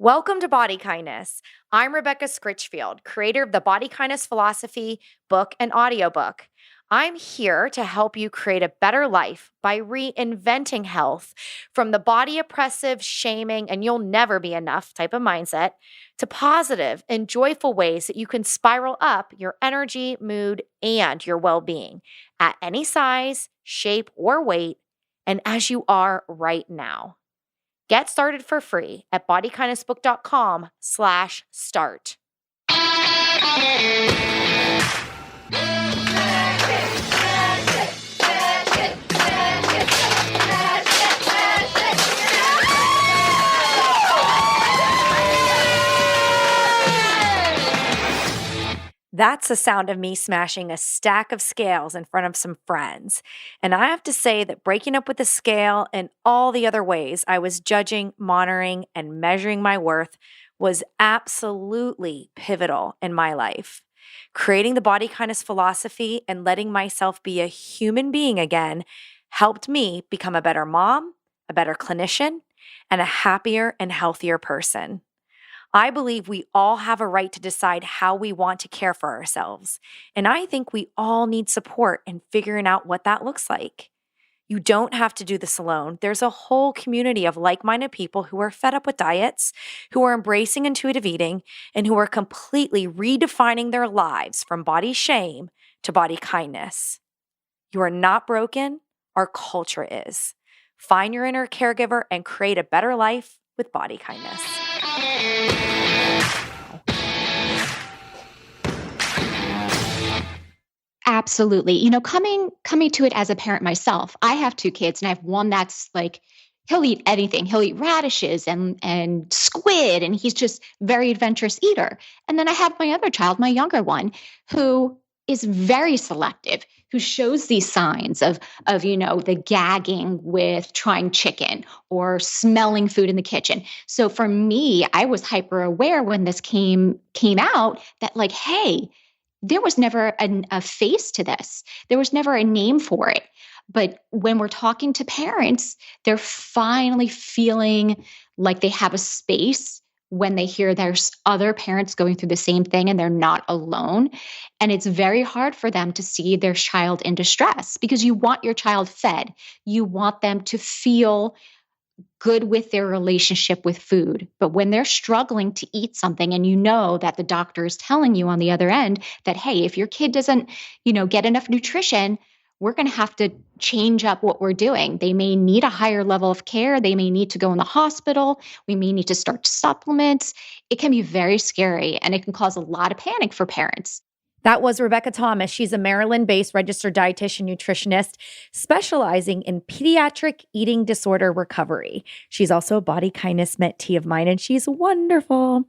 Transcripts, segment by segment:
Welcome to Body Kindness. I'm Rebecca Scritchfield, creator of the Body Kindness Philosophy book and audiobook. I'm here to help you create a better life by reinventing health from the body oppressive, shaming, and you'll never be enough type of mindset to positive and joyful ways that you can spiral up your energy, mood, and your well-being at any size, shape, or weight, and as you are right now. Get started for free at bodykindnessbook.com/start. That's the sound of me smashing a stack of scales in front of some friends. And I have to say that breaking up with the scale and all the other ways I was judging, monitoring, and measuring my worth was absolutely pivotal in my life. Creating the body kindness philosophy and letting myself be a human being again helped me become a better mom, a better clinician, and a happier and healthier person. I believe we all have a right to decide how we want to care for ourselves. And I think we all need support in figuring out what that looks like. You don't have to do this alone. There's a whole community of like-minded people who are fed up with diets, who are embracing intuitive eating, and who are completely redefining their lives from body shame to body kindness. You are not broken. Our culture is. Find your inner caregiver and create a better life with body kindness. Absolutely. Coming to it as a parent myself, I have two kids and I have one that's like, he'll eat anything. He'll eat radishes and squid, and he's just very adventurous eater. And then I have my other child, my younger one, who is very selective, who shows these signs of the gagging with trying chicken or smelling food in the kitchen. So for me, I was hyper aware when this came out that like, hey, there was never a face to this. There was never a name for it. But when we're talking to parents, they're finally feeling like they have a space when they hear there's other parents going through the same thing and they're not alone. And it's very hard for them to see their child in distress because you want your child fed. You want them to feel good with their relationship with food. But when they're struggling to eat something and you know that the doctor is telling you on the other end that, hey, if your kid doesn't, get enough nutrition, we're going to have to change up what we're doing. They may need a higher level of care. They may need to go in the hospital. We may need to start supplements. It can be very scary and it can cause a lot of panic for parents. That was Rebecca Thomas. She's a Maryland-based registered dietitian nutritionist specializing in pediatric eating disorder recovery. She's also a body kindness mentee of mine, and she's wonderful.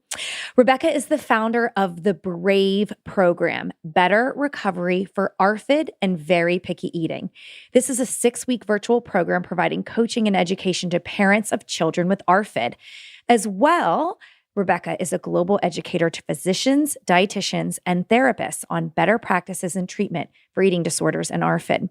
Rebecca is the founder of the BRAVE program, Better Recovery for ARFID and Very Picky Eating. This is a 6-week virtual program providing coaching and education to parents of children with ARFID. As well, Rebecca is a global educator to physicians, dietitians, and therapists on better practices and treatment for eating disorders and ARFID.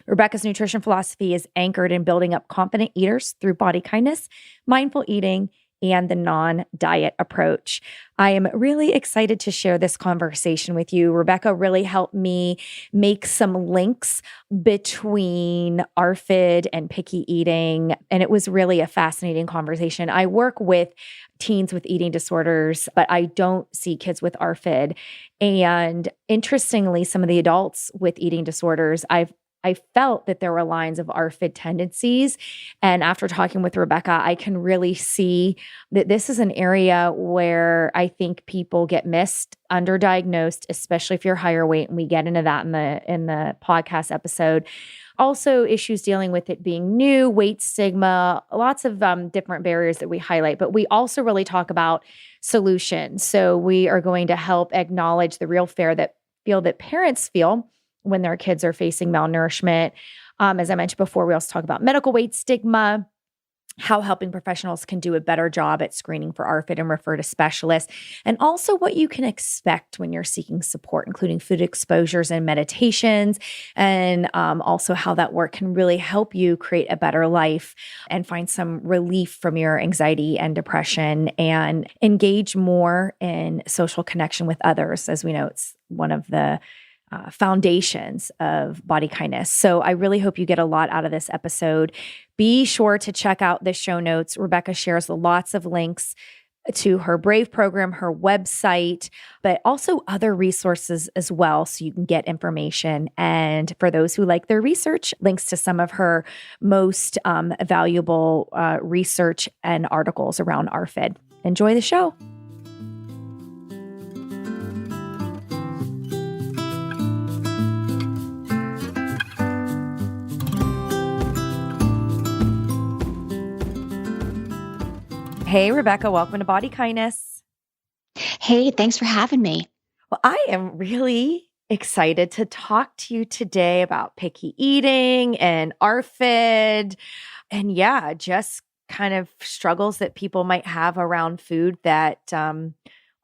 Rebecca's nutrition philosophy is anchored in building up confident eaters through body kindness, mindful eating, and the non-diet approach. I am really excited to share this conversation with you. Rebecca really helped me make some links between ARFID and picky eating, and it was really a fascinating conversation. I work with teens with eating disorders, but I don't see kids with ARFID. And interestingly, some of the adults with eating disorders, I felt that there were lines of ARFID tendencies. And after talking with Rebecca, I can really see that this is an area where I think people get missed, underdiagnosed, especially if you're higher weight. And we get into that in the podcast episode. Also, issues dealing with it being new, weight stigma, lots of different barriers that we highlight. But we also really talk about solutions. So we are going to help acknowledge the real fear that parents feel when their kids are facing malnourishment. As I mentioned before, we also talk about medical weight stigma, how helping professionals can do a better job at screening for ARFID and refer to specialists, and also what you can expect when you're seeking support, including food exposures and meditations, and also how that work can really help you create a better life and find some relief from your anxiety and depression and engage more in social connection with others. As we know, it's one of the foundations of body kindness. So I really hope you get a lot out of this episode. Be sure to check out the show notes. Rebecca shares lots of links to her Brave program, her website, but also other resources as well, so you can get information. And for those who like their research, links to some of her most valuable research and articles around ARFID. Enjoy the show. Hey, Rebecca, welcome to Body Kindness. Hey, thanks for having me. Well, I am really excited to talk to you today about picky eating and ARFID and just kind of struggles that people might have around food that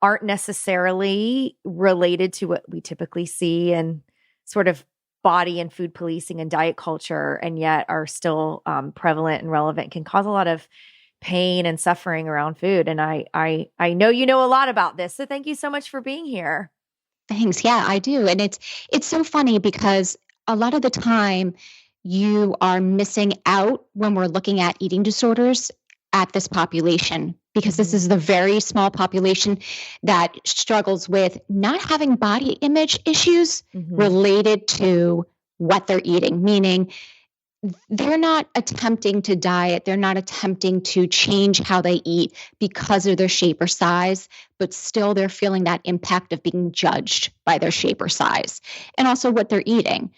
aren't necessarily related to what we typically see in sort of body and food policing and diet culture, and yet are still prevalent and relevant, can cause a lot of pain and suffering around food. And I know you know a lot about this. So thank you so much for being here. Thanks. Yeah, I do. And it's so funny because a lot of the time you are missing out when we're looking at eating disorders at this population, because this is the very small population that struggles with not having body image issues related to what they're eating, meaning they're not attempting to diet. They're not attempting to change how they eat because of their shape or size, but still they're feeling that impact of being judged by their shape or size and also what they're eating.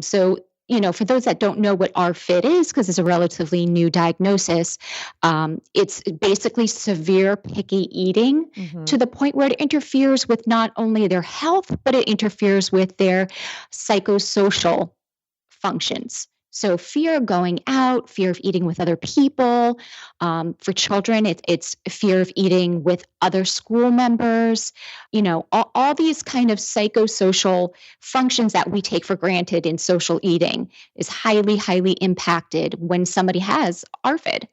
So, for those that don't know what ARFID is, because it's a relatively new diagnosis, it's basically severe picky eating to the point where it interferes with not only their health, but it interferes with their psychosocial functions. So fear of going out, fear of eating with other people. For children, it's fear of eating with other school members. All these kind of psychosocial functions that we take for granted in social eating is highly, highly impacted when somebody has ARFID.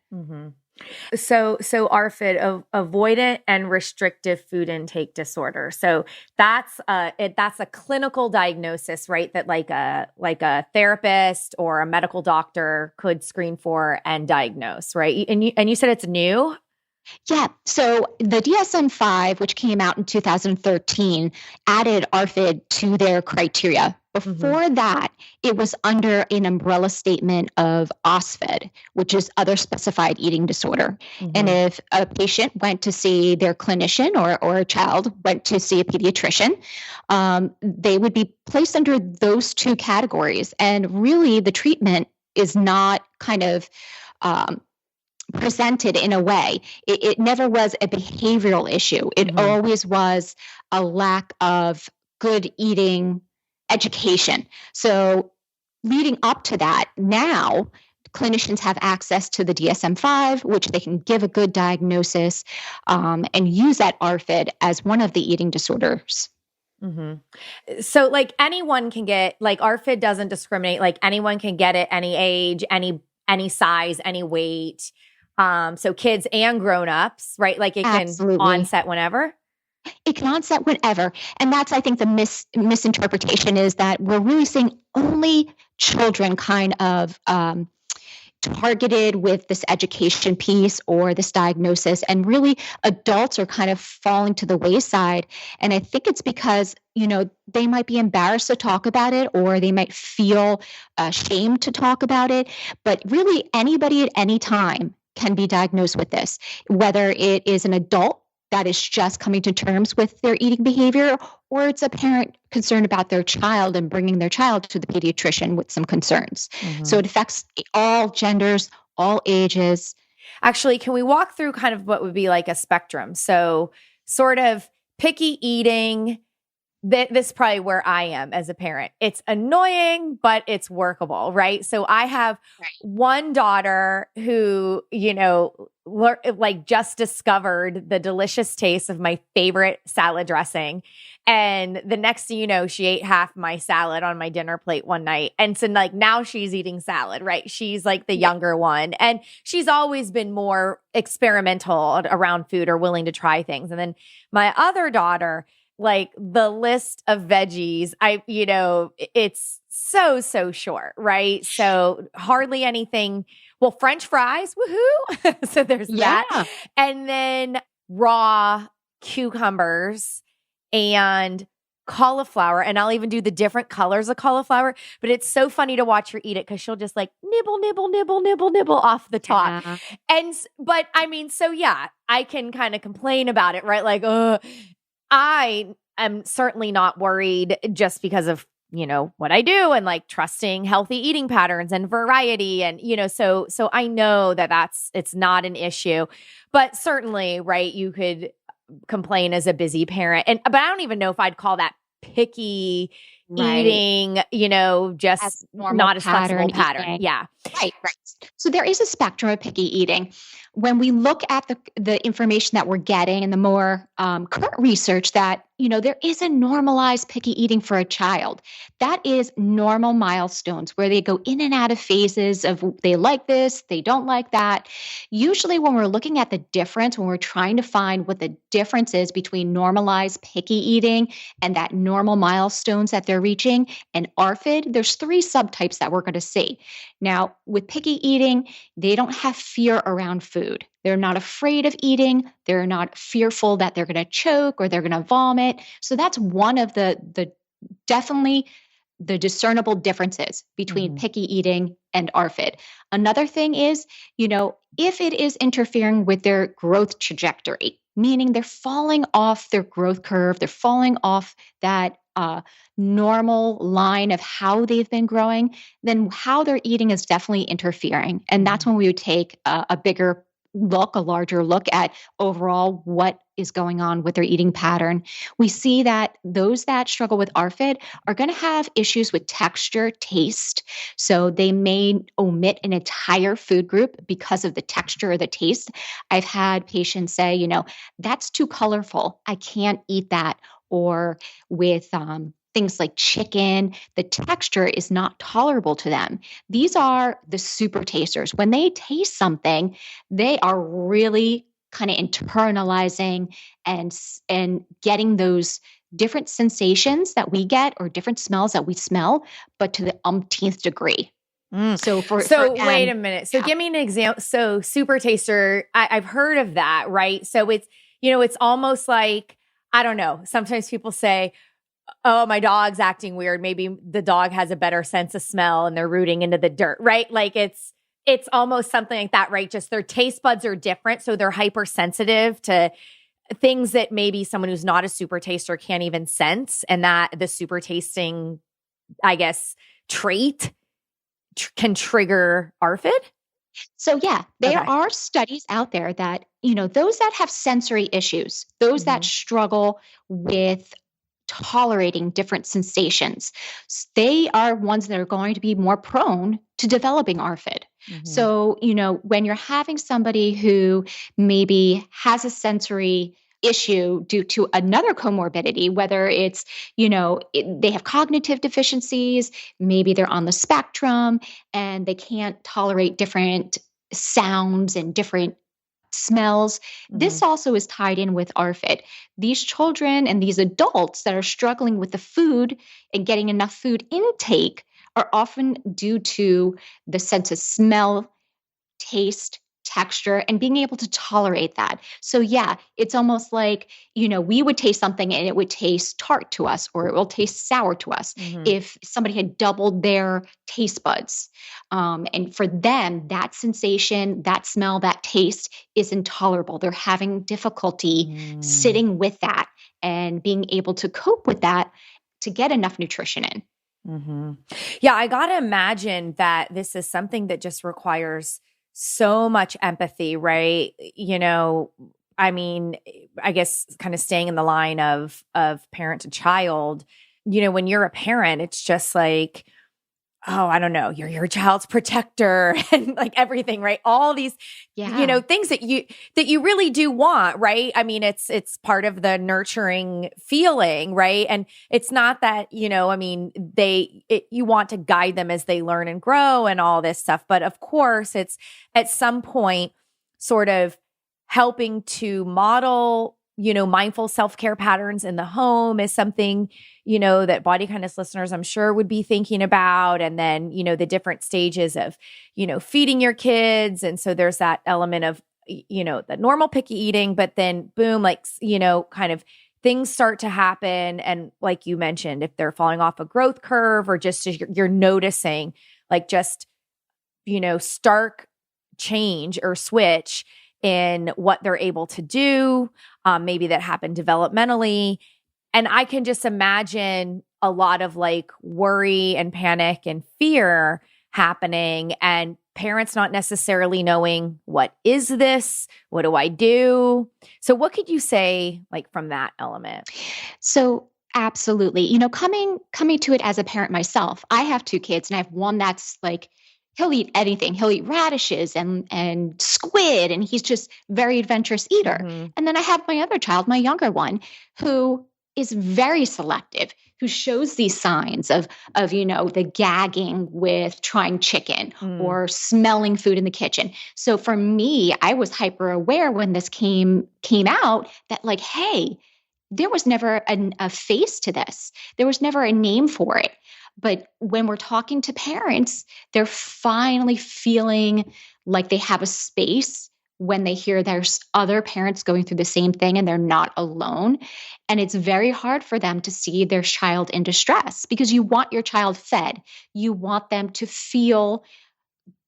So ARFID, avoidant and restrictive food intake disorder. So that's a clinical diagnosis, right? That like a therapist or a medical doctor could screen for and diagnose, right? And you said it's new? Yeah. So the DSM-5, which came out in 2013, added ARFID to their criteria. Before that, it was under an umbrella statement of OSFID, which is other specified eating disorder. And if a patient went to see their clinician or a child went to see a pediatrician, they would be placed under those two categories. And really, the treatment is not kind of presented in a way. It never was a behavioral issue. It always was a lack of good eating education. So leading up to that, now clinicians have access to the DSM-5, which they can give a good diagnosis and use that ARFID as one of the eating disorders. So like anyone can get, like ARFID doesn't discriminate, like anyone can get it, any age, any size, any weight. So kids and grown-ups, right? Like it can onset whenever. It can onset whenever. And that's, I think, the misinterpretation is that we're really seeing only children kind of targeted with this education piece or this diagnosis, and really adults are kind of falling to the wayside. And I think it's because, they might be embarrassed to talk about it, or they might feel ashamed to talk about it. But really, anybody at any time can be diagnosed with this, whether it is an adult that is just coming to terms with their eating behavior, or it's a parent concerned about their child and bringing their child to the pediatrician with some concerns. So it affects all genders, all ages. Actually, can we walk through kind of what would be like a spectrum? So sort of picky eating, this is probably where I am as a parent. It's annoying, but it's workable, right? So I have one daughter who, like just discovered the delicious taste of my favorite salad dressing. And the next thing you know, she ate half my salad on my dinner plate one night. And so like now she's eating salad, right? She's like the younger one. And she's always been more experimental around food or willing to try things. And then my other daughter, like the list of veggies, it's so short, right? So hardly anything. Well, French fries, woohoo. So there's that. And then raw cucumbers and cauliflower. And I'll even do the different colors of cauliflower. But it's so funny to watch her eat it because she'll just like nibble, nibble, nibble, nibble, nibble off the top. But I mean, so yeah, I can kind of complain about it, right? Like, I am certainly not worried just because of, what I do and like trusting healthy eating patterns and variety. And, so I know that it's not an issue, but certainly, right. You could complain as a busy parent but I don't even know if I'd call that picky eating, just not as flexible pattern. Eating. Yeah. Right. So there is a spectrum of picky eating. When we look at the information that we're getting and the more current research that, there is a normalized picky eating for a child. That is normal milestones where they go in and out of phases of they like this, they don't like that. Usually when we're looking at the difference, when we're trying to find what the difference is between normalized picky eating and that normal milestones that they're reaching and ARFID, there's 3 subtypes that we're going to see. Now, with picky eating, they don't have fear around food. They're not afraid of eating. They're not fearful that they're going to choke or they're going to vomit. So that's one of the definitely the discernible differences between picky eating and ARFID. Another thing is, if it is interfering with their growth trajectory, meaning they're falling off their growth curve, they're falling off that normal line of how they've been growing, then how they're eating is definitely interfering. And that's when we would take a larger look at overall what is going on with their eating pattern. We see that those that struggle with ARFID are going to have issues with texture, taste. So they may omit an entire food group because of the texture or the taste. I've had patients say, that's too colorful. I can't eat that. Or with things like chicken, the texture is not tolerable to them. These are the supertasters. When they taste something, they are really kind of internalizing and getting those different sensations that we get or different smells that we smell, but to the umpteenth degree. So wait a minute. So give me an example. So supertaster, I've heard of that, right? So it's, it's almost like, I don't know. Sometimes people say, oh, my dog's acting weird. Maybe the dog has a better sense of smell and they're rooting into the dirt, right? Like it's almost something like that, right? Just their taste buds are different. So they're hypersensitive to things that maybe someone who's not a super taster can't even sense. And that the super tasting, I guess, trait can trigger ARFID. So yeah, there are studies out there that, those that have sensory issues, those that struggle with tolerating different sensations, they are ones that are going to be more prone to developing ARFID. So, when you're having somebody who maybe has a sensory issue due to another comorbidity, whether it's, they have cognitive deficiencies, maybe they're on the spectrum and they can't tolerate different sounds and different smells. This also is tied in with ARFID. These children and these adults that are struggling with the food and getting enough food intake are often due to the sense of smell, taste, texture, and being able to tolerate that. So yeah, it's almost like, we would taste something and it would taste tart to us, or it will taste sour to us if somebody had doubled their taste buds. And for them, that sensation, that smell, that taste is intolerable. They're having difficulty sitting with that and being able to cope with that to get enough nutrition in. Yeah, I got to imagine that this is something that just requires so much empathy, right? I mean, I guess kind of staying in the line of parent to child, when you're a parent, it's just like, oh, I don't know, you're your child's protector and like everything, right? All these, Yeah. things that you really do want, right? I mean, it's part of the nurturing feeling, right? And it's not that, I mean, you want to guide them as they learn and grow and all this stuff. But of course, it's at some point sort of helping to model, mindful self-care patterns in the home is something, that body kindness listeners, I'm sure, would be thinking about. And then, the different stages of, feeding your kids. And so there's that element of, the normal picky eating, but then boom, like, kind of things start to happen. And like you mentioned, if they're falling off a growth curve or just as you're noticing, like just, stark change or switch in what they're able to do, maybe that happened developmentally. And I can just imagine a lot of like worry and panic and fear happening, and parents not necessarily knowing, what is this? What do I do? So what could you say like from that element? So absolutely. Coming to it as a parent myself, I have two kids and I have one that's like, he'll eat anything. He'll eat radishes and squid, and he's just very adventurous eater. Mhm. And then I have my other child, my younger one, who is very selective, who shows these signs of the gagging with trying chicken Mm. or smelling food in the kitchen. So for me, I was hyper aware when this came out that like, hey, there was never a face to this. There was never a name for it. But when we're talking to parents, they're finally feeling like they have a space when they hear there's other parents going through the same thing and they're not alone. And it's very hard for them to see their child in distress because you want your child fed. You want them to feel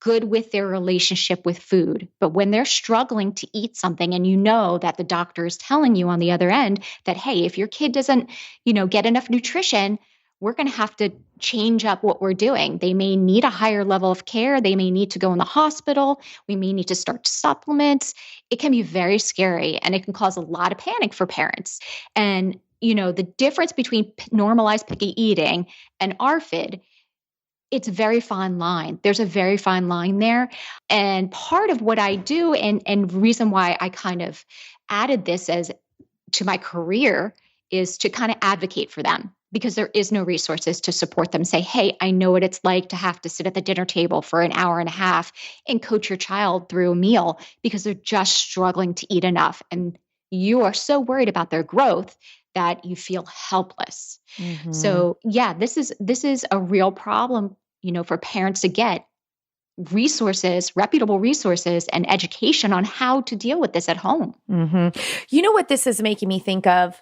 good with their relationship with food. But when they're struggling to eat something and you know that the doctor is telling you on the other end that, hey, if your kid doesn't, get enough nutrition, we're going to have to change up what we're doing. They may need a higher level of care. They may need to go in the hospital. We may need to start supplements. It can be very scary and it can cause a lot of panic for parents. And, the difference between normalized picky eating and ARFID, it's a very fine line. There's a very fine line there. And part of what I do and reason why I kind of added this as to my career is to kind of advocate for them because there is no resources to support them. Say, hey, I know what it's like to have to sit at the dinner table for an hour and a half and coach your child through a meal because they're just struggling to eat enough. And you are so worried about their growth that you feel helpless. Mhm. So yeah, this is a real problem, for parents to get resources, reputable resources and education on how to deal with this at home. Mhm. You know what this is making me think of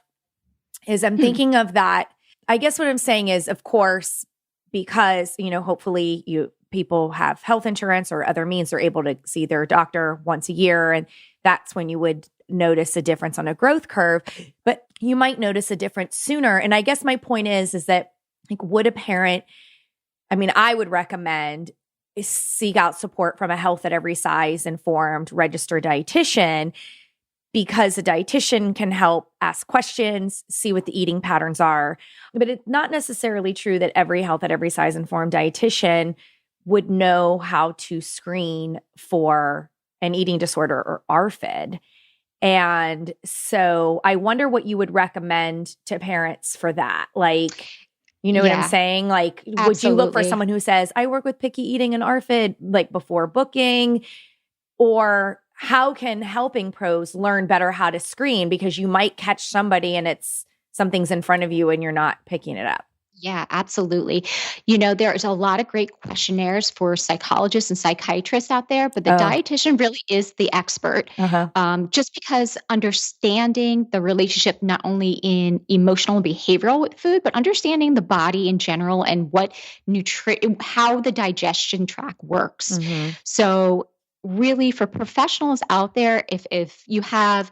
is I'm Hmm. thinking of that. I guess what I'm saying is, of course, because, hopefully people have health insurance or other means, they're able to see their doctor once a year. And that's when you would notice a difference on a growth curve, but you might notice a difference sooner. And I guess my point is that like, would a parent, I mean, I would recommend seek out support from a health at every size informed registered dietitian, because a dietitian can help ask questions, see what the eating patterns are. But it's not necessarily true that every health at every size informed dietitian would know how to screen for an eating disorder or ARFID. And so I wonder what you would recommend to parents for that. Like, you know what I'm Yeah, saying? Like, would you look for absolutely. someone who says, I work with picky eating and ARFID, like before booking? Or how can helping pros learn better how to screen? Because you might catch somebody and it's something's in front of you and you're not picking it up. Yeah, absolutely. There's a lot of great questionnaires for psychologists and psychiatrists out there, but the Oh, dietitian really is the expert. uh-huh. Just because understanding the relationship not only in emotional and behavioral with food, but understanding the body in general and how the digestion tract works. Mm-hmm. So really for professionals out there, if you have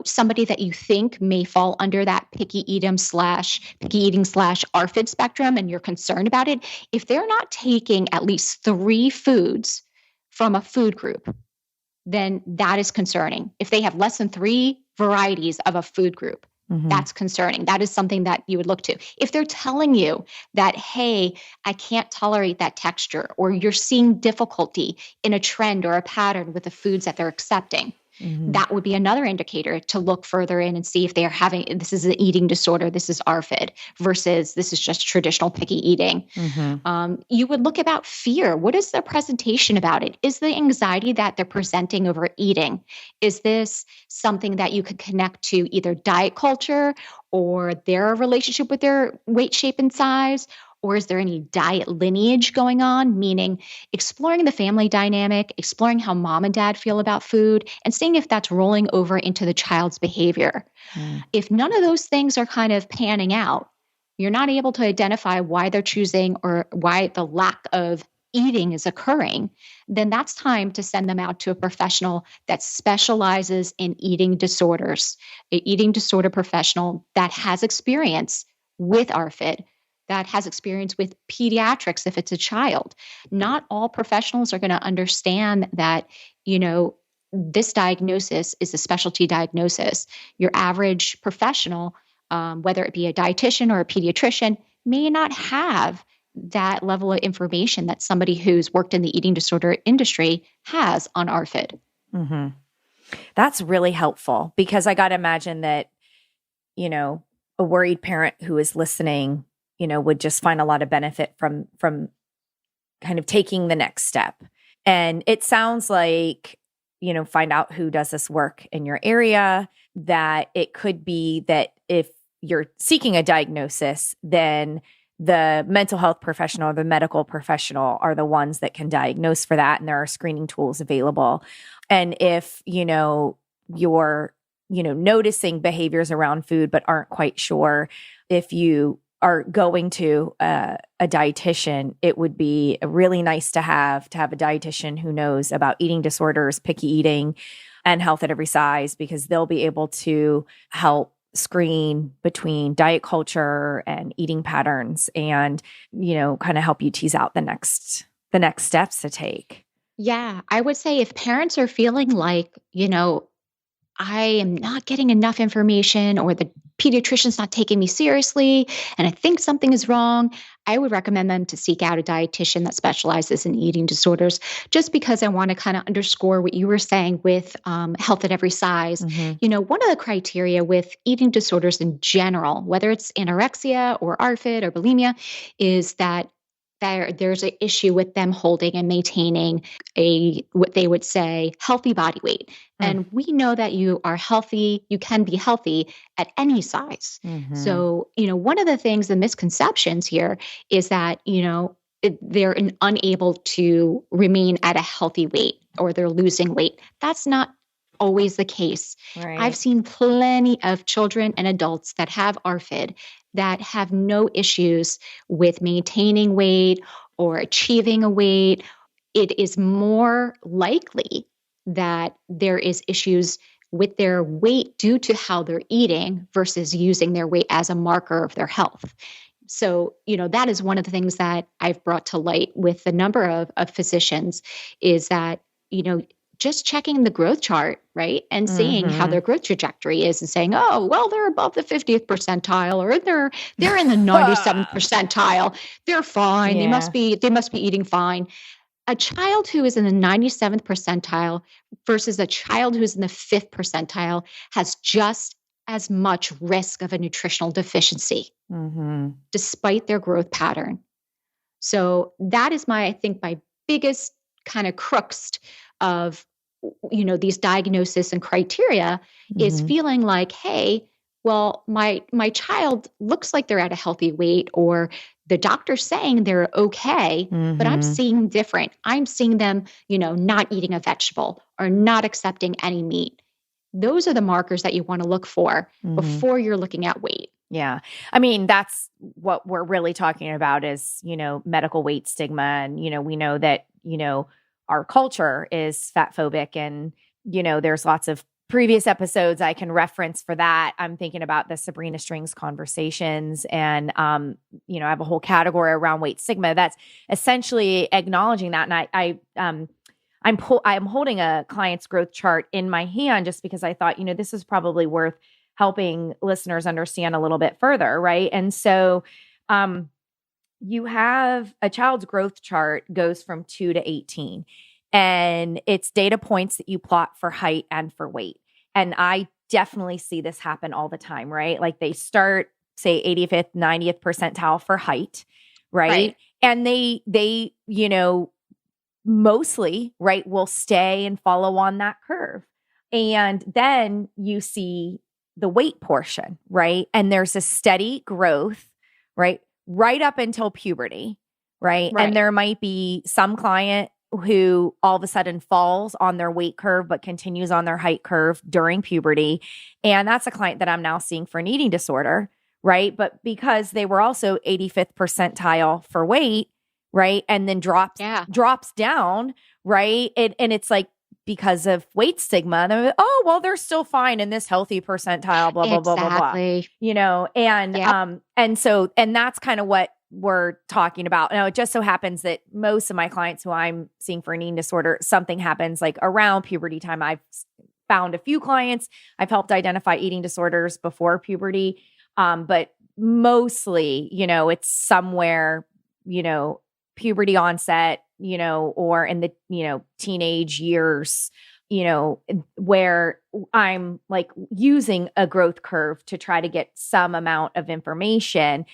somebody that you think may fall under that picky eating slash ARFID spectrum and you're concerned about it, if they're not taking at least 3 foods from a food group, then that is concerning. If they have less than 3 varieties of a food group, that's concerning. That is something that you would look to. If they're telling you that, hey, I can't tolerate that texture, or you're seeing difficulty in a trend or a pattern with the foods that they're accepting, that would be another indicator to look further in and see if they are having, this is an eating disorder, this is ARFID, versus this is just traditional picky eating. You would look about fear. What is their presentation about it? Is the anxiety that they're presenting over eating, is this something that you could connect to either diet culture or their relationship with their weight, shape, and size? Or is there any diet lineage going on? Meaning exploring the family dynamic, exploring how mom and dad feel about food, and seeing if that's rolling over into the child's behavior. If none of those things are kind of panning out, you're not able to identify why they're choosing or why the lack of eating is occurring, then that's time to send them out to a professional that specializes in eating disorders, an eating disorder professional that has experience with ARFID, that has experience with pediatrics if it's a child. Not all professionals are going to understand that, this diagnosis is a specialty diagnosis. Your average professional, whether it be a dietitian or a pediatrician, may not have that level of information that somebody who's worked in the eating disorder industry has on ARFID. That's really helpful, because I got to imagine that, a worried parent who is listening, would just find a lot of benefit from kind of taking the next step. And it sounds like, find out who does this work in your area, that it could be that if you're seeking a diagnosis, then the mental health professional or the medical professional are the ones that can diagnose for that. And there are screening tools available. And if, you're, noticing behaviors around food, but aren't quite sure if you are going to a dietitian, it would be really nice to have a dietitian who knows about eating disorders, picky eating, and health at every size, because they'll be able to help screen between diet culture and eating patterns and, kind of help you tease out the next steps to take. Yeah, I would say if parents are feeling like, I am not getting enough information, or the pediatrician's not taking me seriously, and I think something is wrong, I would recommend them to seek out a dietitian that specializes in eating disorders, just because I want to kind of underscore what you were saying with health at every size. One of the criteria with eating disorders in general, whether it's anorexia or ARFID or bulimia, is that there's an issue with them holding and maintaining what they would say healthy body weight. And we know that you are healthy, you can be healthy at any size. So, one of the things, the misconceptions here is that, they're unable to remain at a healthy weight, or they're losing weight. That's not always the case. Right. I've seen plenty of children and adults that have ARFID that have no issues with maintaining weight or achieving a weight. It is more likely that there is issues with their weight due to how they're eating versus using their weight as a marker of their health. So, that is one of the things that I've brought to light with the number of physicians, is that, just checking the growth chart, right? And seeing how their growth trajectory is and saying, oh, well, they're above the 50th percentile, or they're in the 97th percentile. They're fine. Yeah. They must be eating fine. A child who is in the 97th percentile versus a child who's in the 5th percentile has just as much risk of a nutritional deficiency, despite their growth pattern. So that is I think my biggest kind of crux of, these diagnosis and criteria is feeling like, hey, well, my child looks like they're at a healthy weight, or the doctor's saying they're okay, but I'm seeing different. I'm seeing them, not eating a vegetable or not accepting any meat. Those are the markers that you want to look for before you're looking at weight. Yeah. I mean, that's what we're really talking about is, medical weight stigma. And, we know that, our culture is fat phobic, and, there's lots of previous episodes I can reference for that. I'm thinking about the Sabrina Strings conversations, and, I have a whole category around weight stigma that's essentially acknowledging that. And I'm holding a client's growth chart in my hand just because I thought, this is probably worth helping listeners understand a little bit further, right? And so you have a child's growth chart goes from 2 to 18, and it's data points that you plot for height and for weight. And I definitely see this happen all the time, right? Like they start, say, 85th, 90th percentile for height, right? And they, mostly, right, will stay and follow on that curve. And then you see the weight portion, right? And there's a steady growth, right up until puberty, right? And there might be some client who all of a sudden falls on their weight curve, but continues on their height curve during puberty. And that's a client that I'm now seeing for an eating disorder, right? But because they were also 85th percentile for weight, right? And then drops down, right? And it's like, because of weight stigma, and they're like, oh, well, they're still fine in this healthy percentile, blah, blah, blah, blah, blah. And that's kind of what we're talking about. Now, it just so happens that most of my clients who I'm seeing for an eating disorder, something happens like around puberty time. I've found a few clients I've helped identify eating disorders before puberty. But mostly, it's somewhere, puberty onset, or in the, teenage years, where I'm like using a growth curve to try to get some amount of information.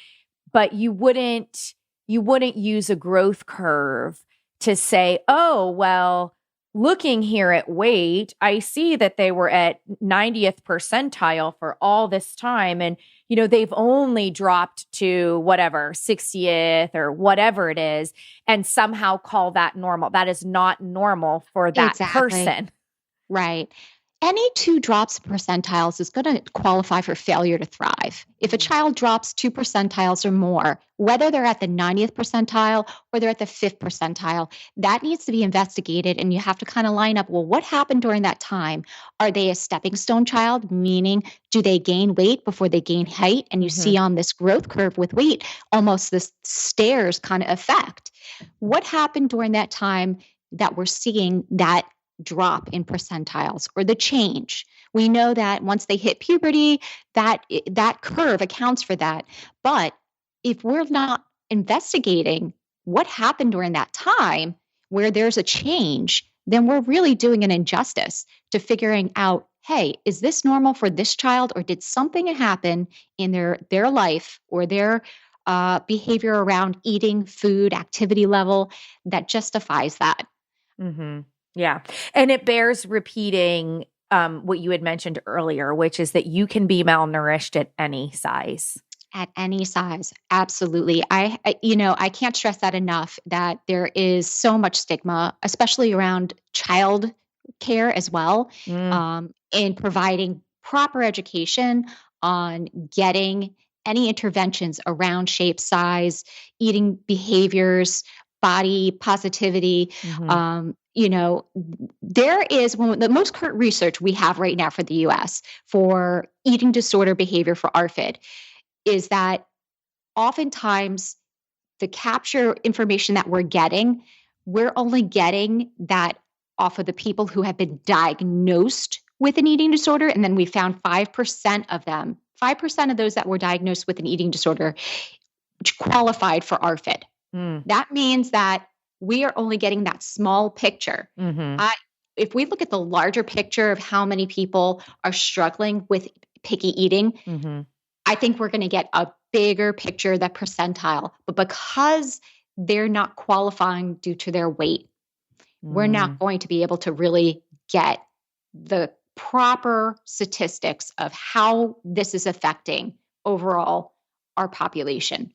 But you wouldn't use a growth curve to say, oh, well, looking here at weight, I see that they were at 90th percentile for all this time. And, they've only dropped to whatever, 60th or whatever it is, and somehow call that normal. That is not normal for that person. Right. Any 2 drops percentiles is going to qualify for failure to thrive. If a child drops 2 percentiles or more, whether they're at the 90th percentile or they're at the 5th percentile, that needs to be investigated. And you have to kind of line up, well, what happened during that time? Are they a stepping stone child? Meaning, do they gain weight before they gain height? And you see on this growth curve with weight, almost this stairs kind of effect. What happened during that time that we're seeing that drop in percentiles or the change? We know that once they hit puberty, that curve accounts for that. But if we're not investigating what happened during that time where there's a change, then we're really doing an injustice to figuring out, hey, is this normal for this child, or did something happen in their life or their behavior around eating, food, activity level that justifies that? Mm-hmm. Yeah. And it bears repeating what you had mentioned earlier, which is that you can be malnourished at any size. At any size. Absolutely. I can't stress that enough, that there is so much stigma, especially around child care as well, in providing proper education on getting any interventions around shape, size, eating behaviors, body positivity. There is the most current research we have right now for the US for eating disorder behavior for ARFID is that oftentimes the capture information that we're only getting that off of the people who have been diagnosed with an eating disorder. And then we found 5% of them, 5% of those that were diagnosed with an eating disorder qualified for ARFID. That means that we are only getting that small picture. If we look at the larger picture of how many people are struggling with picky eating, I think we're going to get a bigger picture, that percentile. But because they're not qualifying due to their weight, we're not going to be able to really get the proper statistics of how this is affecting overall our population.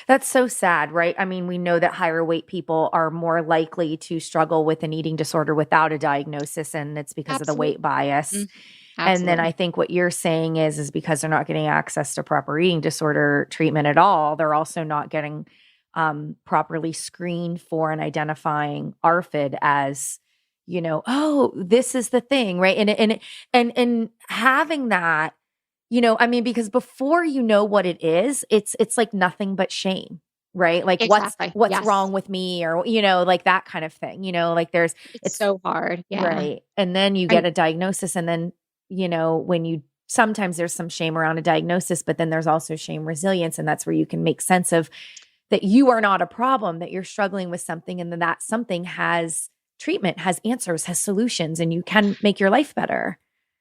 That's so sad, right? I mean, we know that higher weight people are more likely to struggle with an eating disorder without a diagnosis, and it's because of the weight bias. And then I think what you're saying is because they're not getting access to proper eating disorder treatment at all, they're also not getting properly screened for and identifying ARFID as, oh, this is the thing, right? And having that, I mean, because before you know what it is, it's like nothing but shame, right? Like Exactly. what's Yes. wrong with me, or, like that kind of thing, like It's it's so hard. Yeah. right. And then you get And a diagnosis, and then, when you sometimes there's some shame around a diagnosis, but then there's also shame resilience. And that's where you can make sense of that you are not a problem, that you're struggling with something, and then that something has treatment, has answers, has solutions, and you can make your life better.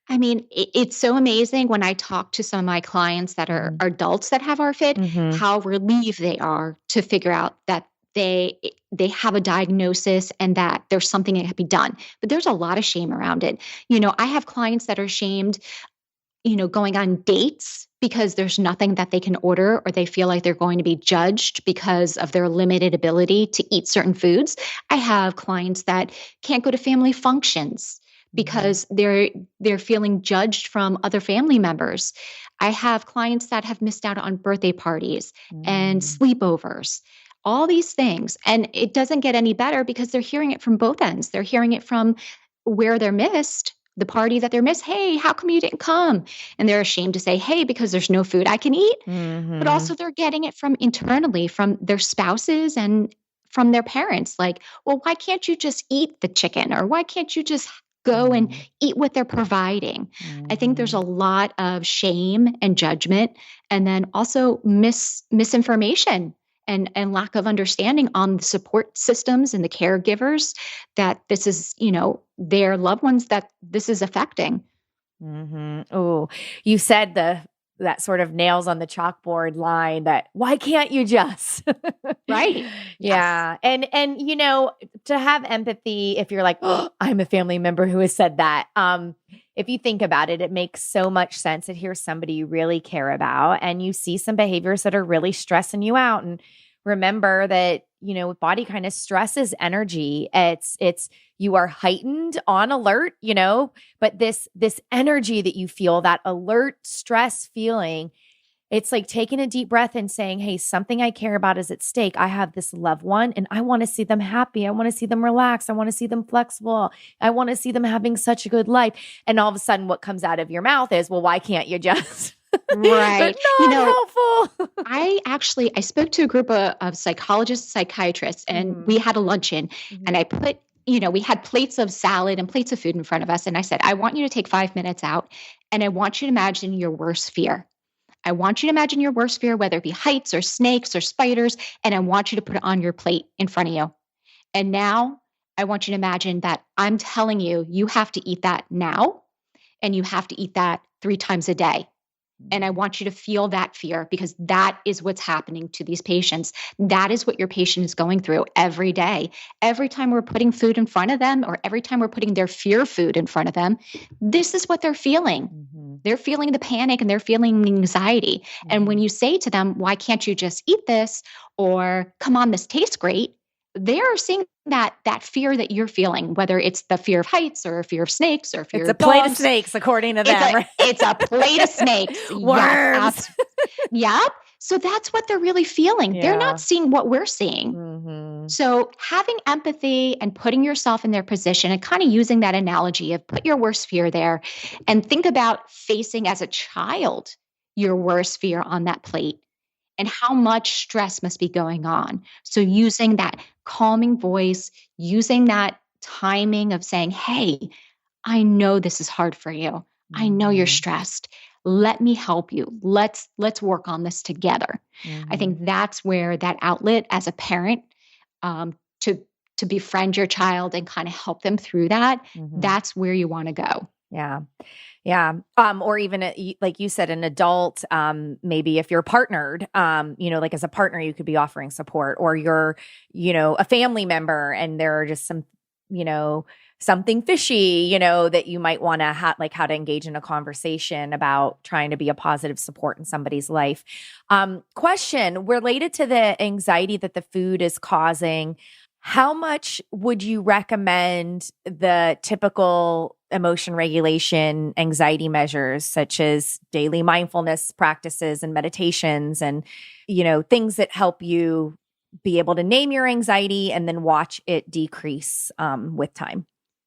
I mean, it's so amazing when I talk to some of my clients that are adults that have ARFID, Mm-hmm. how relieved they are to figure out that they have a diagnosis and that there's something that can be done. But there's a lot of shame around it. I have clients that are shamed, going on dates because there's nothing that they can order, or they feel like they're going to be judged because of their limited ability to eat certain foods. I have clients that can't go to family functions because they're feeling judged from other family members. I have clients that have missed out on birthday parties and sleepovers, all these things. And it doesn't get any better because they're hearing it from both ends. They're hearing it from where they're missed, the party that they're missed. Hey, how come you didn't come? And they're ashamed to say, hey, because there's no food I can eat. But also they're getting it from internally, from their spouses and from their parents. Like, well, why can't you just eat the chicken? Or why can't you just go and eat what they're providing? I think there's a lot of shame and judgment, and then also misinformation and lack of understanding on the support systems and the caregivers that this is, their loved ones that this is affecting. Oh, you said that sort of nails on the chalkboard line, that why can't you just Right. Yeah. And to have empathy, if you're like, oh, I'm a family member who has said that, if you think about it, it makes so much sense that here's somebody you really care about, and you see some behaviors that are really stressing you out. And remember that, with body kindness, stress is energy. It's you are heightened, on alert, but this energy that you feel, that alert stress feeling, it's like taking a deep breath and saying, hey, something I care about is at stake. I have this loved one and I want to see them happy. I want to see them relax. I want to see them flexible. I want to see them having such a good life. And all of a sudden what comes out of your mouth is, well, why can't you just? Right. But not helpful. I spoke to a group of psychologists, psychiatrists, and we had a luncheon, and I put, we had plates of salad and plates of food in front of us. And I said, I want you to take 5 minutes out, and I want you to imagine your worst fear. I want you to imagine your worst fear, whether it be heights or snakes or spiders, and I want you to put it on your plate in front of you. And now I want you to imagine that I'm telling you, you have to eat that now, and you have to eat that 3 times a day. And I want you to feel that fear, because that is what's happening to these patients. That is what your patient is going through every day. Every time we're putting food in front of them, or every time we're putting their fear food in front of them, this is what they're feeling. They're feeling the panic and they're feeling the anxiety. And when you say to them, why can't you just eat this? Or come on, this tastes great. They are seeing that fear that you're feeling, whether it's the fear of heights or fear of snakes or fear It's a of plate dogs. of snakes, according to them. Right? It's a plate of snakes. Worms. Yep. So that's what they're really feeling. They're Yeah. not seeing what we're seeing. So having empathy and putting yourself in their position, and kind of using that analogy of put your worst fear there, and think about facing as a child your worst fear on that plate, and how much stress must be going on. So using that calming voice, using that timing of saying, hey, I know this is hard for you. I know you're stressed. Let me help you. Let's work on this together. I think that's where that outlet as a parent, to befriend your child and kind of help them through that, that's where you want to go. Yeah. Yeah. Or even like you said, an adult, maybe if you're partnered, like as a partner, you could be offering support, or you're, a family member and there are just some, something fishy, that you might want to how to engage in a conversation about trying to be a positive support in somebody's life. Question related to the anxiety that the food is causing. How much would you recommend the typical emotion regulation anxiety measures, such as daily mindfulness practices and meditations, and, things that help you be able to name your anxiety and then watch it decrease with time?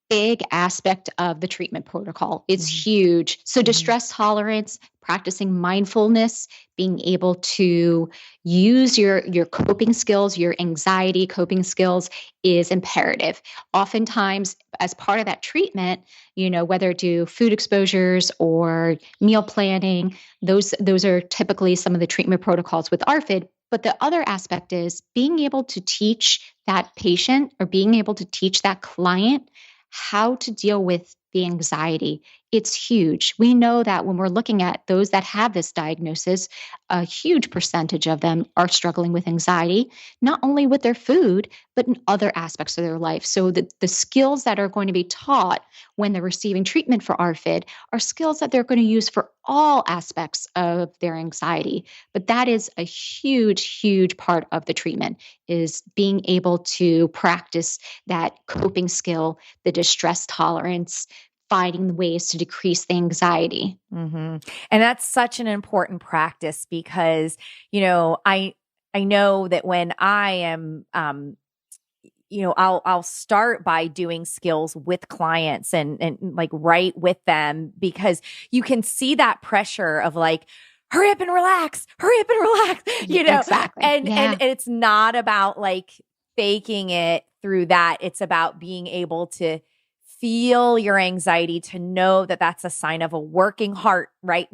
Big aspect of the treatment protocol. It's huge. So distress tolerance, practicing mindfulness, being able to use your coping skills, your anxiety coping skills is imperative. Oftentimes, as part of that treatment, whether do food exposures or meal planning, those are typically some of the treatment protocols with ARFID. But the other aspect is being able to teach that patient or being able to teach that client how to deal with the anxiety. It's huge. We know that when we're looking at those that have this diagnosis, a huge percentage of them are struggling with anxiety, not only with their food, but in other aspects of their life. So the skills that are going to be taught when they're receiving treatment for ARFID are skills that they're going to use for all aspects of their anxiety. But that is a huge, huge part of the treatment, is being able to practice that coping skill, the distress tolerance, finding ways to decrease the anxiety. And that's such an important practice because, I know that when I am, I'll start by doing skills with clients and like right with them, because you can see that pressure of like, hurry up and relax, Exactly. and it's not about like faking it through that. It's about being able to feel your anxiety, to know that that's a sign of a working heart, right?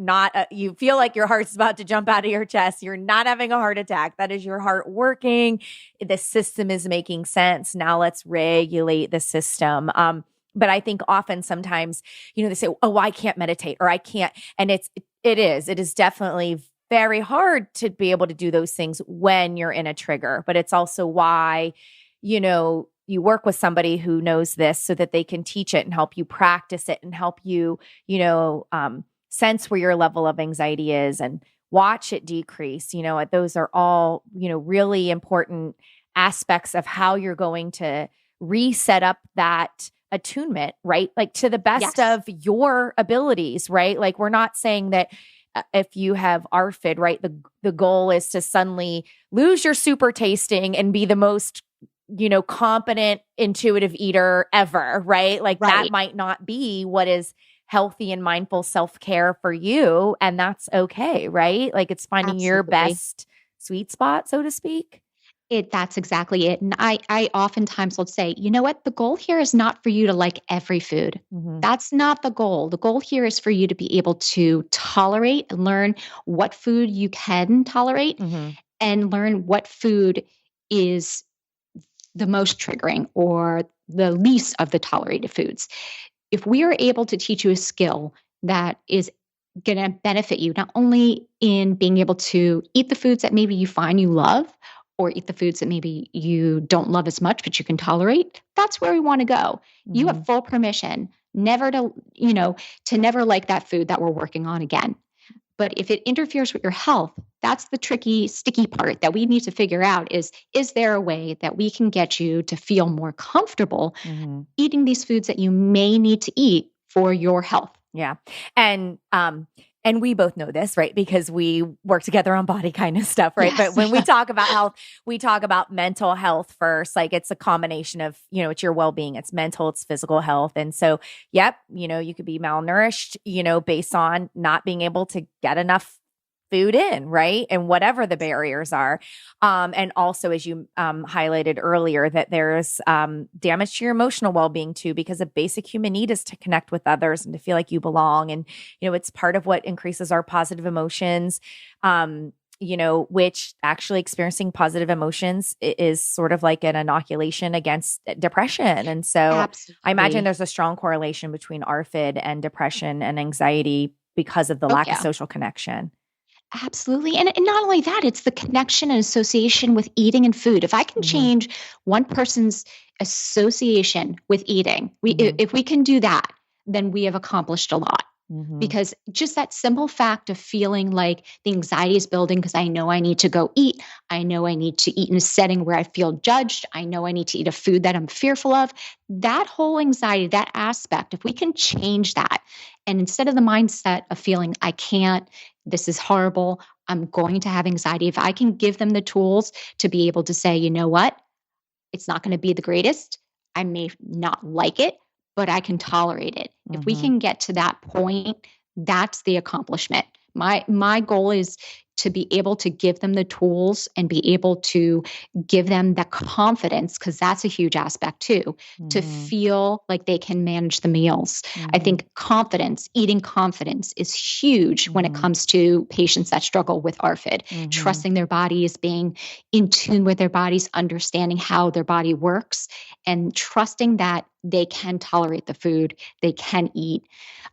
You feel like your heart's about to jump out of your chest. You're not having a heart attack. That is your heart working. The system is making sense. Now let's regulate the system. But I think often sometimes, they say, oh, I can't meditate or I can't. And it is definitely very hard to be able to do those things when you're in a trigger. But it's also why, you work with somebody who knows this so that they can teach it and help you practice it and help you, sense where your level of anxiety is and watch it decrease. Those are all, really important aspects of how you're going to reset up that attunement, right? Like to the best of your abilities, right? Like we're not saying that if you have ARFID, right, the goal is to suddenly lose your super tasting and be the most competent, intuitive eater ever, right? Like that might not be what is healthy and mindful self-care for you. And that's okay, right? Like it's finding your best sweet spot, so to speak. That's exactly it. And I oftentimes will say, you know what? The goal here is not for you to like every food. That's not the goal. The goal here is for you to be able to tolerate and learn what food you can tolerate and learn what food is the most triggering or the least of the tolerated foods. If we are able to teach you a skill that is going to benefit you, not only in being able to eat the foods that maybe you find you love, or eat the foods that maybe you don't love as much, but you can tolerate, that's where we want to go. You have full permission never to never like that food that we're working on again. But if it interferes with your health, that's the tricky, sticky part that we need to figure out is there a way that we can get you to feel more comfortable eating these foods that you may need to eat for your health? Yeah. And we both know this, right? Because we work together on body kindness stuff, right? Yes. But when we talk about health, we talk about mental health first. Like it's a combination of, it's your well-being, it's mental, it's physical health. And so, you could be malnourished, based on not being able to get enough food in, right? And whatever the barriers are. And also, as you highlighted earlier, that there's damage to your emotional well-being too, because a basic human need is to connect with others and to feel like you belong. And, it's part of what increases our positive emotions, which actually experiencing positive emotions is sort of like an inoculation against depression. And so Absolutely. I imagine there's a strong correlation between ARFID and depression and anxiety because of the lack of social connection. Absolutely. And not only that, it's the connection and association with eating and food. If I can change one person's association with eating, if we can do that, then we have accomplished a lot. Because just that simple fact of feeling like the anxiety is building because I know I need to go eat. I know I need to eat in a setting where I feel judged. I know I need to eat a food that I'm fearful of. That whole anxiety, that aspect, if we can change that, and instead of the mindset of feeling I can't, this is horrible, I'm going to have anxiety, if I can give them the tools to be able to say, you know what, it's not going to be the greatest. I may not like it, but I can tolerate it. If we can get to that point, that's the accomplishment. My goal is to be able to give them the tools and be able to give them that confidence, because that's a huge aspect too, to feel like they can manage the meals. I think eating confidence is huge when it comes to patients that struggle with ARFID, trusting their bodies, being in tune with their bodies, understanding how their body works, and trusting that they can tolerate the food, they can eat.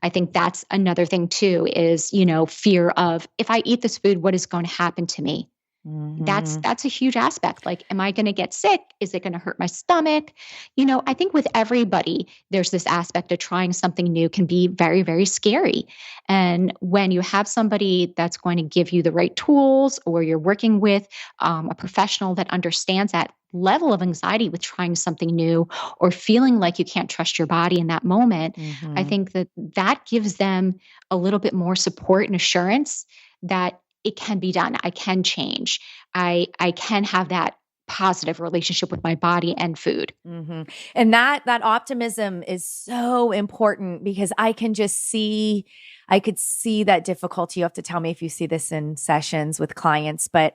I think that's another thing too, is, fear of, if I eat this food, what is going to happen to me? That's a huge aspect. Like, am I going to get sick? Is it going to hurt my stomach? I think with everybody, there's this aspect of trying something new can be very, very scary. And when you have somebody that's going to give you the right tools, or you're working with a professional that understands that level of anxiety with trying something new, or feeling like you can't trust your body in that moment, I think that gives them a little bit more support and assurance that it can be done. I can change. I can have that positive relationship with my body and food. And that optimism is so important, because I could see that difficulty. You have to tell me if you see this in sessions with clients, but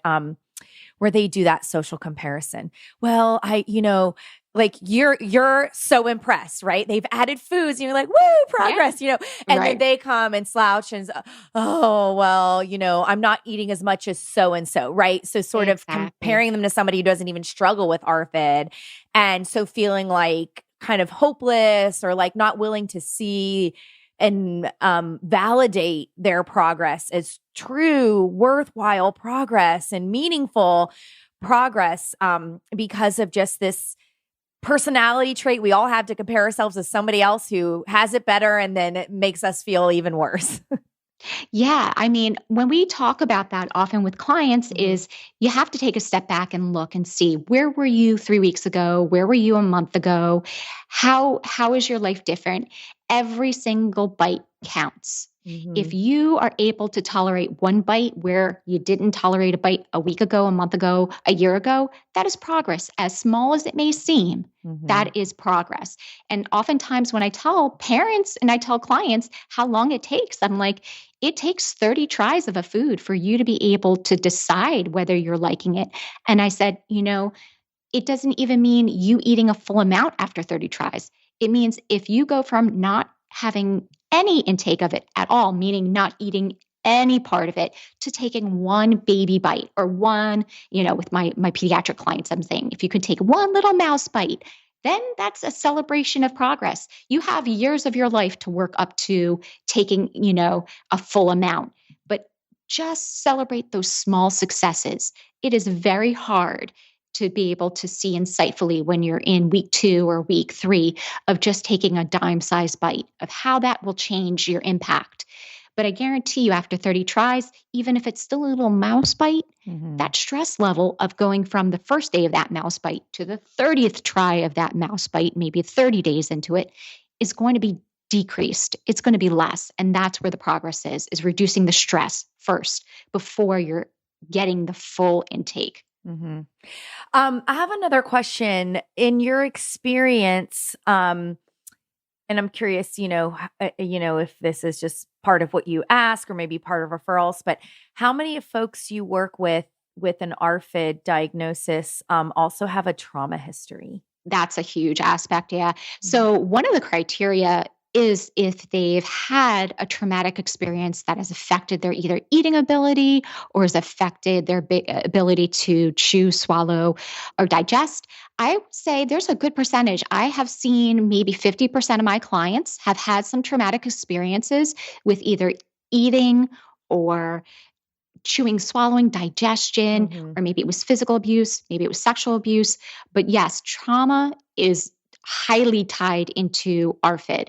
where they do that social comparison. Well, like you're so impressed, right? They've added foods and you're like, woo, progress, and then they come and slouch and, oh, well, I'm not eating as much as so-and-so, right? So sort of comparing them to somebody who doesn't even struggle with ARFID. And so feeling like kind of hopeless, or like not willing to see and validate their progress as true, worthwhile progress and meaningful progress, because of just this personality trait we all have to compare ourselves to somebody else who has it better, and then it makes us feel even worse. Yeah. I mean, when we talk about that often with clients, is you have to take a step back and look and see, where were you 3 weeks ago? Where were you a month ago? How is your life different? Every single bite counts. If you are able to tolerate one bite where you didn't tolerate a bite a week ago, a month ago, a year ago, that is progress. As small as it may seem, that is progress. And oftentimes when I tell parents and I tell clients how long it takes, I'm like, it takes 30 tries of a food for you to be able to decide whether you're liking it. And I said, it doesn't even mean you eating a full amount after 30 tries. It means if you go from not having any intake of it at all, meaning not eating any part of it, to taking one baby bite, or one, with my pediatric clients, I'm saying, if you could take one little mouse bite, then that's a celebration of progress. You have years of your life to work up to taking, a full amount, but just celebrate those small successes. It is very hard to be able to see insightfully when you're in week 2 or week 3 of just taking a dime-sized bite, of how that will change your impact. But I guarantee you, after 30 tries, even if it's still a little mouse bite, that stress level of going from the first day of that mouse bite to the 30th try of that mouse bite, maybe 30 days into it, is going to be decreased. It's going to be less. And that's where the progress is reducing the stress first before you're getting the full intake. I have another question. In your experience, and I'm curious, if this is just part of what you ask, or maybe part of referrals, but how many of folks you work with an ARFID diagnosis also have a trauma history? That's a huge aspect. Yeah. So one of the criteria is if they've had a traumatic experience that has affected their either eating ability, or has affected their ability to chew, swallow, or digest. I would say there's a good percentage. I have seen maybe 50% of my clients have had some traumatic experiences with either eating, or chewing, swallowing, digestion, or maybe it was physical abuse, maybe it was sexual abuse. But yes, trauma is highly tied into ARFID.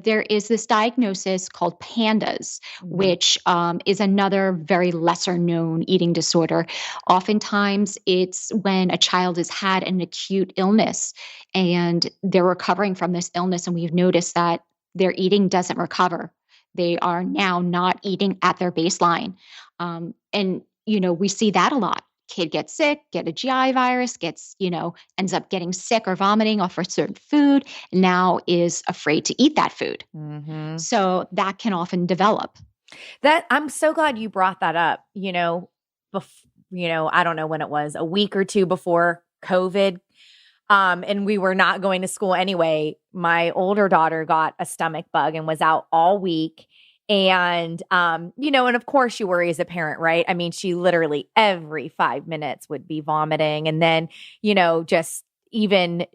There is this diagnosis called Pandas, which is another very lesser known eating disorder. Oftentimes it's when a child has had an acute illness and they're recovering from this illness, and we've noticed that their eating doesn't recover. They are now not eating at their baseline. And we see that a lot. Kid gets sick, get a GI virus, ends up getting sick or vomiting off a certain food, now is afraid to eat that food. So that can often develop. That I'm so glad you brought that up. I don't know when it was, a week or two before COVID. And we were not going to school anyway. My older daughter got a stomach bug and was out all week. And, and of course you worry as a parent, right? I mean, she literally every 5 minutes would be vomiting. And then, just even,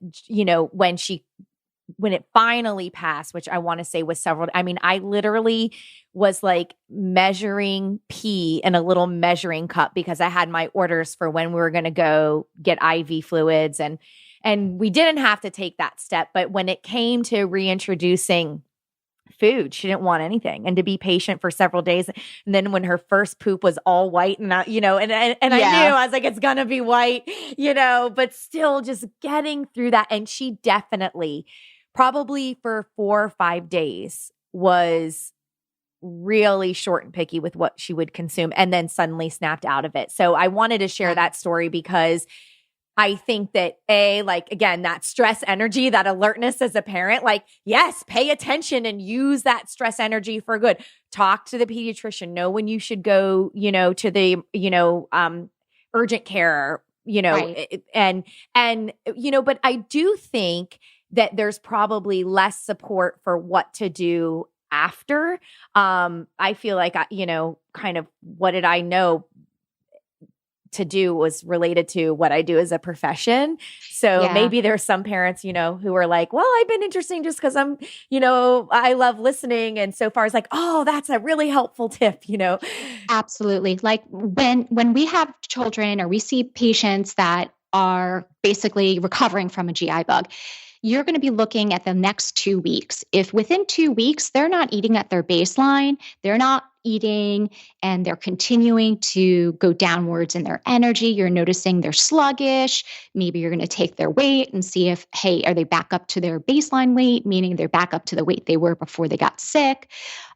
when it finally passed, which I want to say was I literally was like measuring pee in a little measuring cup because I had my orders for when we were going to go get IV fluids, and we didn't have to take that step. But when it came to reintroducing food, she didn't want anything, and to be patient for several days. And then when her first poop was all white, and I knew, I was like, it's gonna be white, but still just getting through that. And she definitely, probably for 4 or 5 days, was really short and picky with what she would consume, and then suddenly snapped out of it. So I wanted to share that story because I think that again, that stress energy, that alertness as a parent, yes, pay attention and use that stress energy for good. Talk to the pediatrician, know when you should go, to the, urgent care, Right. but I do think that there's probably less support for what to do after. I feel like, kind of what did I know to do was related to what I do as a profession. So maybe there's some parents, who are like, well, I've been interesting just because I'm, I love listening. And so far it's like, oh, that's a really helpful tip, Absolutely. Like when we have children or we see patients that are basically recovering from a GI bug, you're going to be looking at the next 2 weeks. If within 2 weeks, they're not eating at their baseline, they're not eating and they're continuing to go downwards in their energy, you're noticing they're sluggish. Maybe you're going to take their weight and see if, hey, are they back up to their baseline weight, meaning they're back up to the weight they were before they got sick.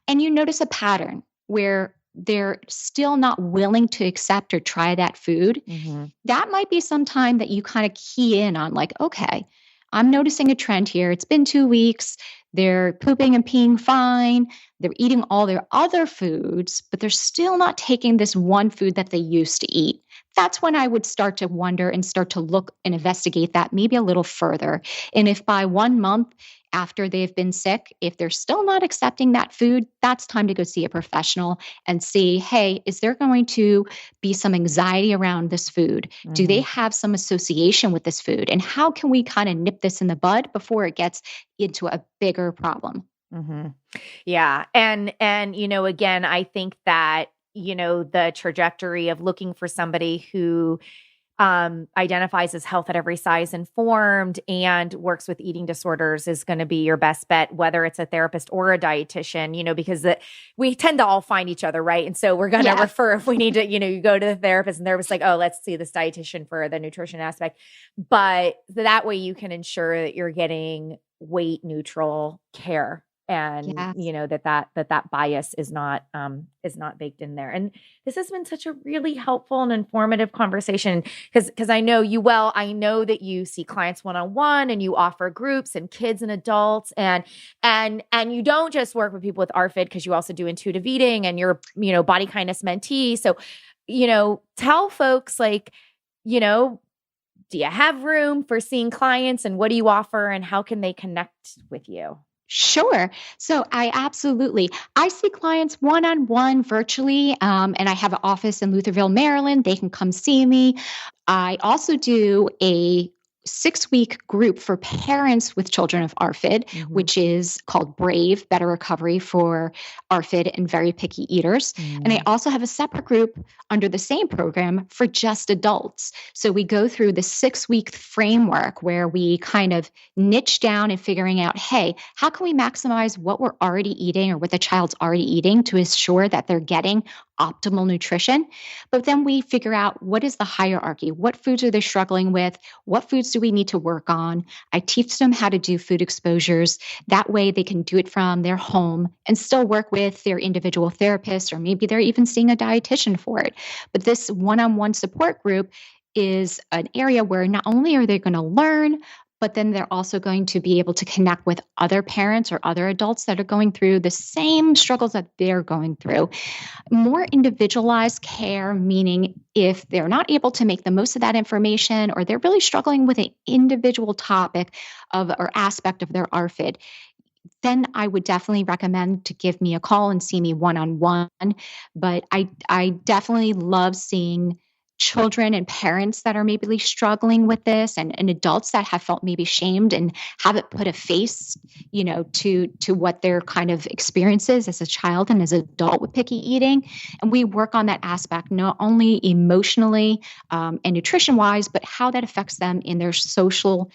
And you notice a pattern where they're still not willing to accept or try that food. Mm-hmm. That might be some time that you kind of key in on, like, okay, I'm noticing a trend here. It's been 2 weeks. They're pooping and peeing fine. They're eating all their other foods, but they're still not taking this one food that they used to eat. That's when I would start to wonder and start to look and investigate that maybe a little further. And if by 1 month after they've been sick, if they're still not accepting that food, that's time to go see a professional and see, hey, is there going to be some anxiety around this food? Mm-hmm. Do they have some association with this food? And how can we kind of nip this in the bud before it gets into a bigger problem? Mm-hmm. Yeah. And, again, I think that, the trajectory of looking for somebody who identifies as health at every size informed and works with eating disorders is going to be your best bet, whether it's a therapist or a dietitian, because we tend to all find each other, right? And so we're going to refer if we need to, you go to the therapist and they're just like, oh, let's see this dietitian for the nutrition aspect. But that way you can ensure that you're getting weight neutral care. And that bias is not baked in there. And this has been such a really helpful and informative conversation because I know you well. I know that you see clients one-on-one and you offer groups and kids and adults and you don't just work with people with ARFID because you also do intuitive eating and you're body kindness mentee. So tell folks do you have room for seeing clients and what do you offer and how can they connect with you? Sure. So I see clients one-on-one virtually, and I have an office in Lutherville, Maryland. They can come see me. I also do a 6-week group for parents with children of ARFID, Mm-hmm. which is called Brave, Better Recovery for ARFID and Very Picky Eaters. Mm-hmm. And I also have a separate group under the same program for just adults. So we go through the 6-week framework where we kind of niche down and figuring out, hey, how can we maximize what we're already eating or what the child's already eating to ensure that they're getting optimal nutrition. But then we figure out what is the hierarchy? What foods are they struggling with? What foods do we need to work on? I teach them how to do food exposures. That way they can do it from their home and still work with their individual therapist, or maybe they're even seeing a dietitian for it. But this one-on-one support group is an area where not only are they going to learn, but then they're also going to be able to connect with other parents or other adults that are going through the same struggles that they're going through. More individualized care, meaning if they're not able to make the most of that information or they're really struggling with an individual topic or aspect of their ARFID, then I would definitely recommend to give me a call and see me one-on-one. But I definitely love seeing children and parents that are maybe struggling with this, and adults that have felt maybe shamed and haven't put a face, to what their kind of experiences as a child and as an adult with picky eating. And we work on that aspect, not only emotionally and nutrition wise, but how that affects them in their social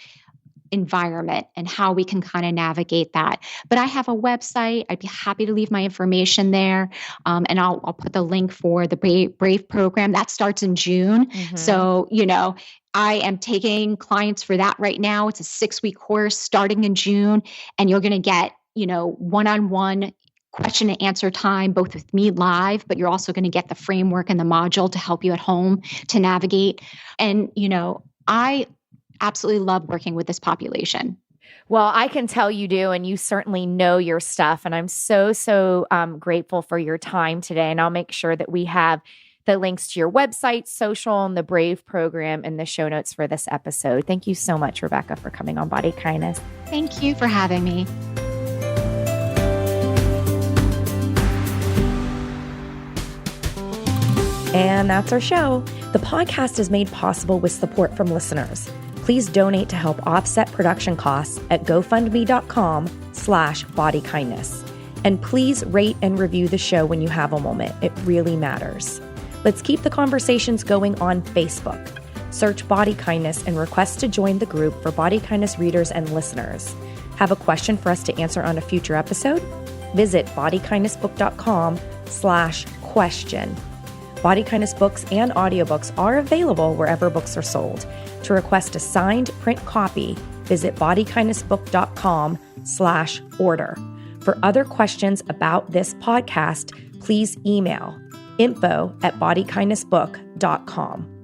environment and how we can kind of navigate that. But I have a website. I'd be happy to leave my information there. And I'll put the link for the Brave program that starts in June. Mm-hmm. So, I am taking clients for that right now. It's a 6-week course starting in June, and you're going to get, one-on-one question and answer time, both with me live, but you're also going to get the framework and the module to help you at home to navigate. And, I absolutely love working with this population. Well, I can tell you do, and you certainly know your stuff. And I'm so grateful for your time today. And I'll make sure that we have the links to your website, social, and the Brave program in the show notes for this episode. Thank you so much, Rebecca, for coming on Body Kindness. Thank you for having me. And that's our show. The podcast is made possible with support from listeners. Please donate to help offset production costs at gofundme.com/bodykindness. And please rate and review the show when you have a moment. It really matters. Let's keep the conversations going on Facebook. Search Body Kindness and request to join the group for Body Kindness readers and listeners. Have a question for us to answer on a future episode? Visit bodykindnessbook.com/question. Body Kindness books and audiobooks are available wherever books are sold. To request a signed print copy, visit bodykindnessbook.com/order. For other questions about this podcast, please email info@bodykindnessbook.com.